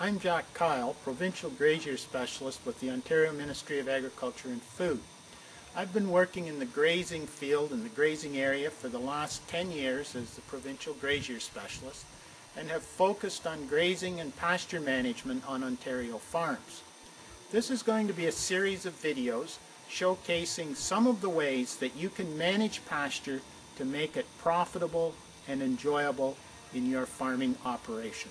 I'm Jack Kyle, Provincial Grazier Specialist with the Ontario Ministry of Agriculture and Food. I've been working in the grazing field in the grazing area for the last 10 years as the Provincial Grazier Specialist and have focused on grazing and pasture management on Ontario farms. This is going to be a series of videos showcasing some of the ways that you can manage pasture to make it profitable and enjoyable in your farming operation.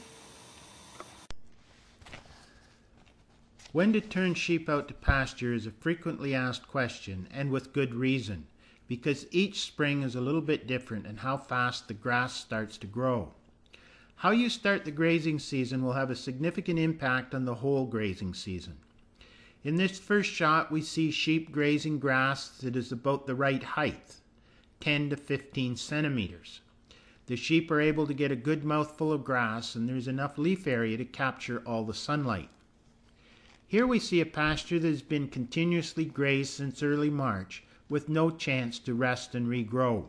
When to turn sheep out to pasture is a frequently asked question, and with good reason, because each spring is a little bit different in how fast the grass starts to grow. How you start the grazing season will have a significant impact on the whole grazing season. In this first shot, we see sheep grazing grass that is about the right height, 10 to 15 centimeters. The sheep are able to get a good mouthful of grass, and there's enough leaf area to capture all the sunlight. Here we see a pasture that has been continuously grazed since early March with no chance to rest and regrow.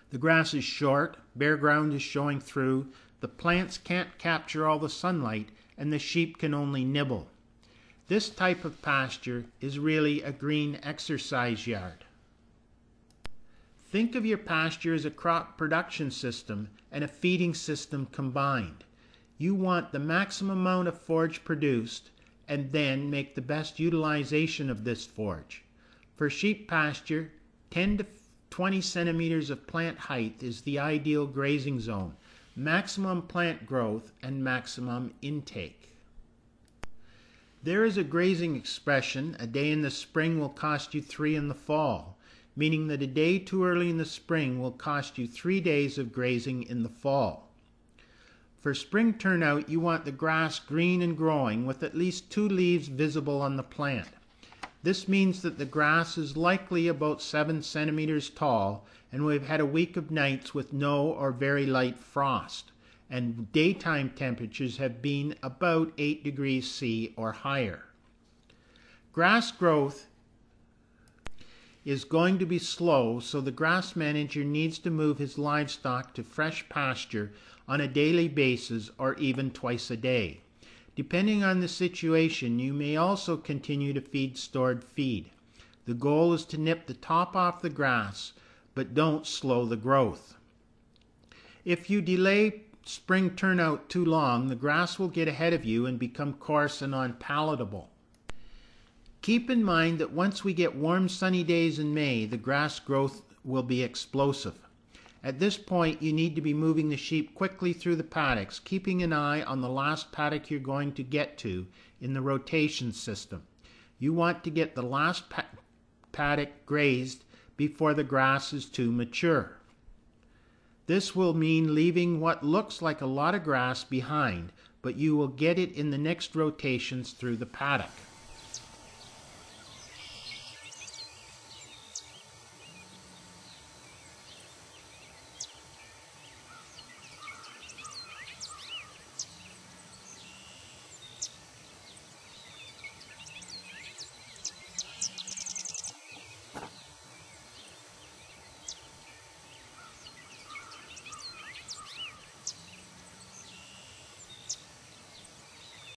The grass is short, bare ground is showing through, the plants can't capture all the sunlight, and the sheep can only nibble. This type of pasture is really a green exercise yard. Think of your pasture as a crop production system and a feeding system combined. You want the maximum amount of forage produced and then make the best utilization of this forage. For sheep pasture, 10 to 20 centimeters of plant height is the ideal grazing zone, maximum plant growth and maximum intake. There is a grazing expression, a day in the spring will cost you 3 in the fall, meaning that a day too early in the spring will cost you 3 days of grazing in the fall. For spring turnout, you want the grass green and growing with at least 2 leaves visible on the plant. This means that the grass is likely about 7 centimeters tall, and we've had a week of nights with no or very light frost, and daytime temperatures have been about 8 degrees C or higher. Grass growth is going to be slow, so the grass manager needs to move his livestock to fresh pasture on a daily basis or even twice a day. Depending on the situation, you may also continue to feed stored feed. The goal is to nip the top off the grass, but don't slow the growth. If you delay spring turnout too long, the grass will get ahead of you and become coarse and unpalatable. Keep in mind that once we get warm sunny days in May, the grass growth will be explosive. At this point, you need to be moving the sheep quickly through the paddocks, keeping an eye on the last paddock you're going to get to in the rotation system. You want to get the last paddock grazed before the grass is too mature. This will mean leaving what looks like a lot of grass behind, but you will get it in the next rotations through the paddock.